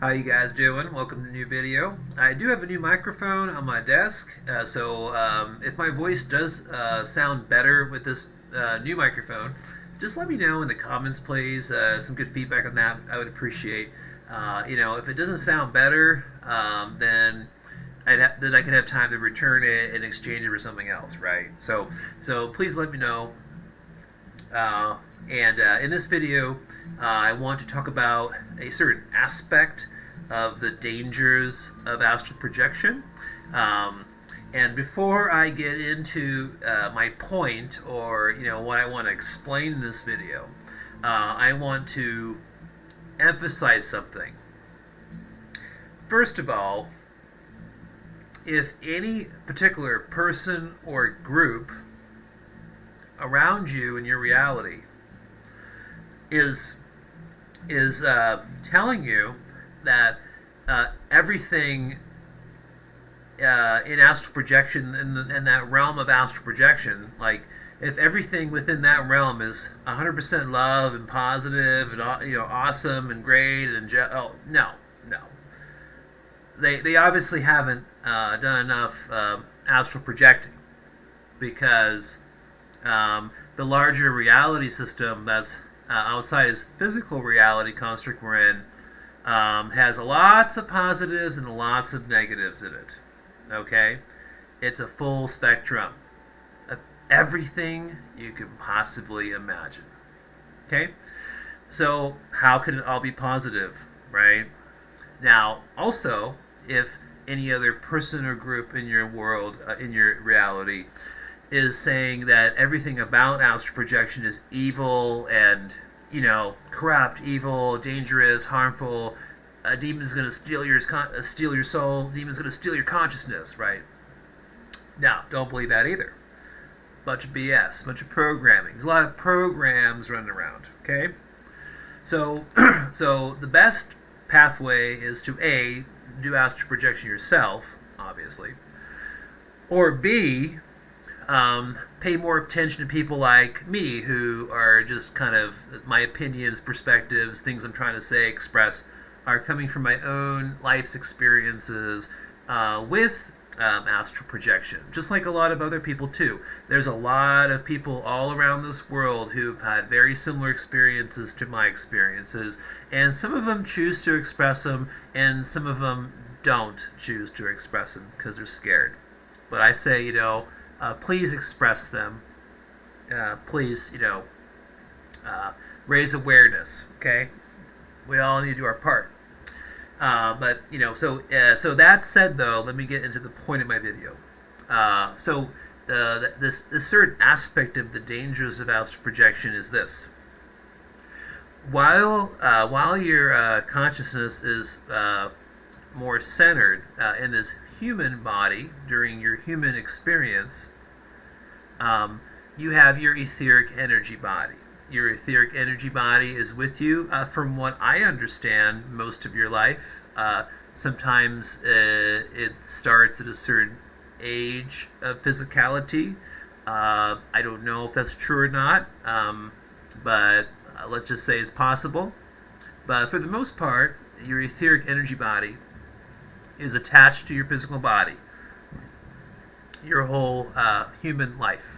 How you guys doing? Welcome to a new video. I do have a new microphone on my desk, so if my voice does sound better with this new microphone, just let me know in the comments, please. Some good feedback on that I would appreciate. If it doesn't sound better, then then I can have time to return it and exchange it for something else, right? So please let me know. And in this video, I want to talk about a certain aspect of the dangers of astral projection. And before I get into my point, or what I want to explain in this video, I want to emphasize something. First of all, if any particular person or group around you in your reality is telling you that everything in astral projection, in that realm of astral projection, like if everything within that realm is 100% love and positive and awesome and great and no, they obviously haven't done enough astral projecting, because the larger reality system that's outside his physical reality construct we're in has lots of positives and lots of negatives in it. Okay? It's a full spectrum of everything you can possibly imagine. Okay? So how can it all be positive, right? Now, also, if any other person or group in your world, in your reality, is saying that everything about astral projection is evil and, corrupt, evil, dangerous, harmful, a demon's going to steal your soul, a demon's going to steal your consciousness, right? Now, don't believe that either. Bunch of BS, bunch of programming. There's a lot of programs running around, okay? So, so the best pathway is to A, do astral projection yourself, obviously, or B, pay more attention to people like me who are just kind of my opinions, perspectives, things I'm trying to say, express, are coming from my own life's experiences with astral projection, just like a lot of other people too. There's a lot of people all around this world who've had very similar experiences to my experiences, and some of them choose to express them, and some of them don't choose to express them because they're scared. But I say, please express them. Please, raise awareness. Okay, we all need to do our part. So that said, though, let me get into the point of my video. This certain aspect of the dangers of astral projection is this: while your consciousness is more centered in this human body during your human experience, you have your etheric energy body. Your etheric energy body is with you, from what I understand, most of your life. Sometimes it starts at a certain age of physicality. I don't know if that's true or not, but let's just say it's possible. But for the most part, your etheric energy body is attached to your physical body, your whole human life.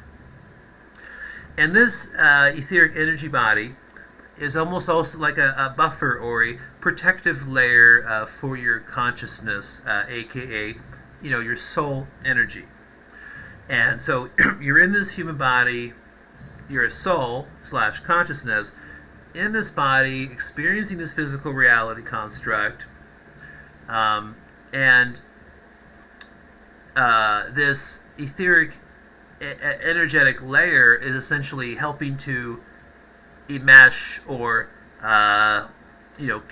And this etheric energy body is almost also like a buffer or a protective layer for your consciousness, aka, your soul energy. And so you're in this human body, you're a soul / consciousness in this body, experiencing this physical reality construct, and this etheric energetic layer is essentially helping to enmesh or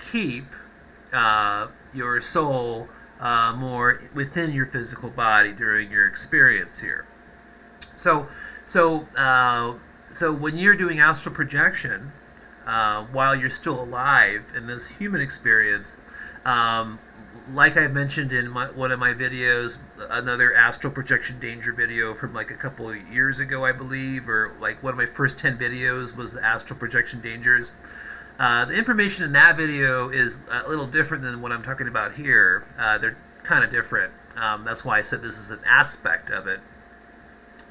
keep your soul more within your physical body during your experience here. So when you're doing astral projection, while you're still alive in this human experience, like I mentioned in one of my videos, another astral projection danger video from like a couple of years ago, I believe, or like one of my first 10 videos was the astral projection dangers. The information in that video is a little different than what I'm talking about here. They're kind of different. That's why I said this is an aspect of it.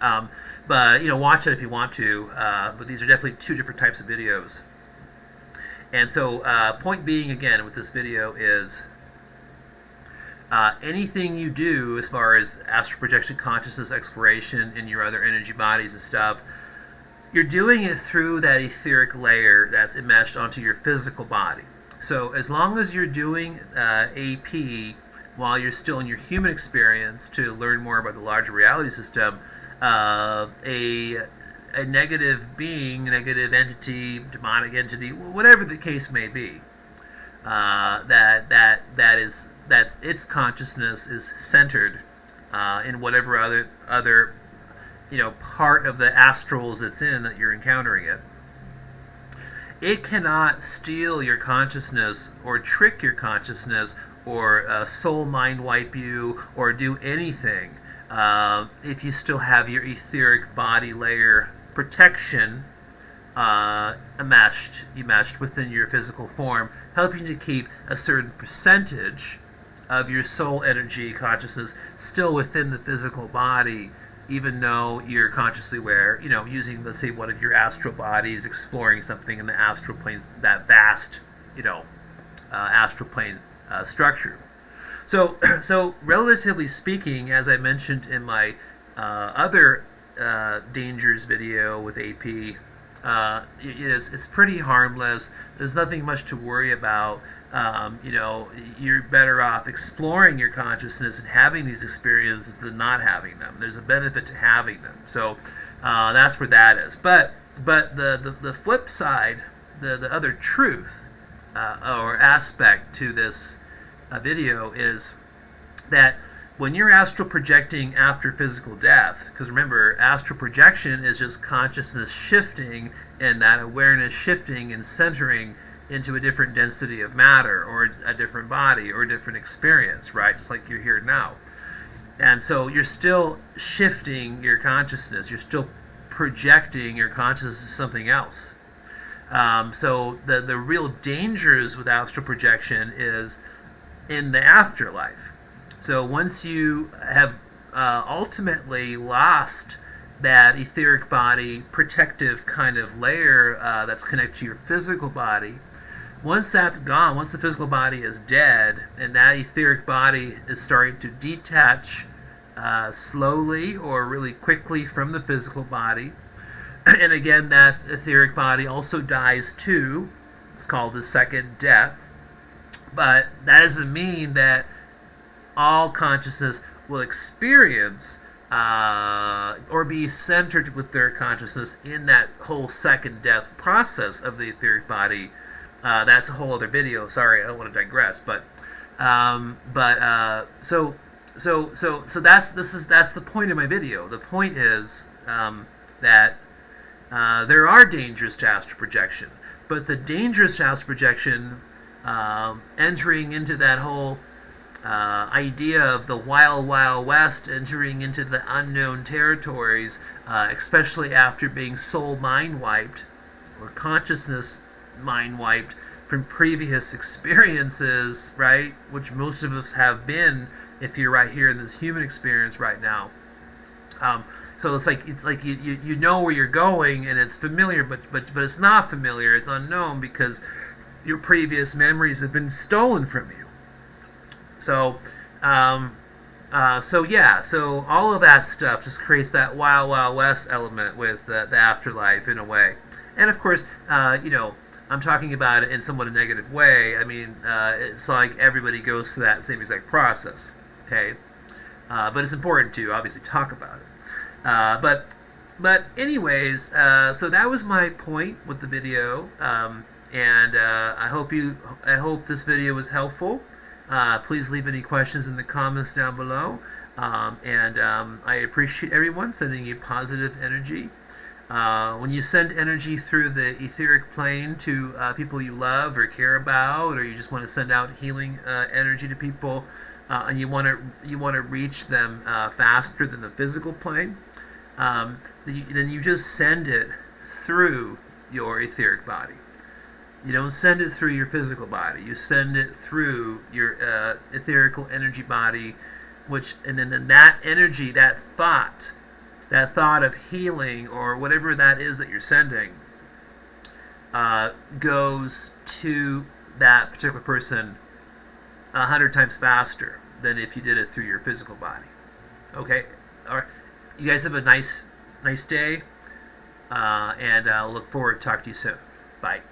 But watch it if you want to. But these are definitely two different types of videos. And so, point being again with this video is anything you do as far as astral projection, consciousness exploration in your other energy bodies and stuff, you're doing it through that etheric layer that's enmeshed onto your physical body. So as long as you're doing AP while you're still in your human experience to learn more about the larger reality system, a negative being, negative entity, demonic entity, whatever the case may be, that its consciousness is centered in whatever other part of the astrals it's in that you're encountering it. It cannot steal your consciousness or trick your consciousness or soul mind wipe you or do anything if you still have your etheric body layer protection enmeshed within your physical form, helping to keep a certain percentage of your soul energy consciousness still within the physical body, even though you're consciously aware, using, let's say, one of your astral bodies, exploring something in the astral plane, that vast, astral plane structure. So relatively speaking, as I mentioned in my other dangers video with AP, it's pretty harmless. There's nothing much to worry about. You're better off exploring your consciousness and having these experiences than not having them. There's a benefit to having them. So that's where that is. But the flip side, the other truth or aspect to this video is that when you're astral projecting after physical death, because remember, astral projection is just consciousness shifting and that awareness shifting and centering into a different density of matter or a different body or a different experience, right? Just like you're here now. And so you're still shifting your consciousness. You're still projecting your consciousness to something else. So the real dangers with astral projection is in the afterlife. So once you have ultimately lost that etheric body protective kind of layer that's connected to your physical body, once that's gone, once the physical body is dead and that etheric body is starting to detach slowly or really quickly from the physical body, and again that etheric body also dies too, it's called the second death, but that doesn't mean that all consciousness will experience or be centered with their consciousness in that whole second death process of the etheric body. That's a whole other video. Sorry, I don't want to digress. So that's the point of my video. The point is that there are dangers to astral projection, but the dangers to astral projection, entering into that whole idea of the wild, wild west, entering into the unknown territories, especially after being soul mind wiped or consciousness mind wiped from previous experiences, right? Which most of us have been, if you're right here in this human experience right now. So it's like you know where you're going and it's familiar, but it's not familiar. It's unknown because your previous memories have been stolen from you. So all of that stuff just creates that wild, wild west element with the afterlife in a way. And of course, I'm talking about it in somewhat a negative way. I mean, it's like everybody goes through that same exact process, okay? But it's important to obviously talk about it. But anyways, so that was my point with the video, and I hope this video was helpful. Please leave any questions in the comments down below, and I appreciate everyone sending you positive energy. When you send energy through the etheric plane to people you love or care about, or you just want to send out healing energy to people, and you want to reach them faster than the physical plane, then you just send it through your etheric body. You don't send it through your physical body. You send it through your etherical energy body, and then that energy, that thought of healing or whatever that is that you're sending, goes to that particular person 100 times faster than if you did it through your physical body. Okay, all right. You guys have a nice day, and I'll look forward to talking to you soon. Bye.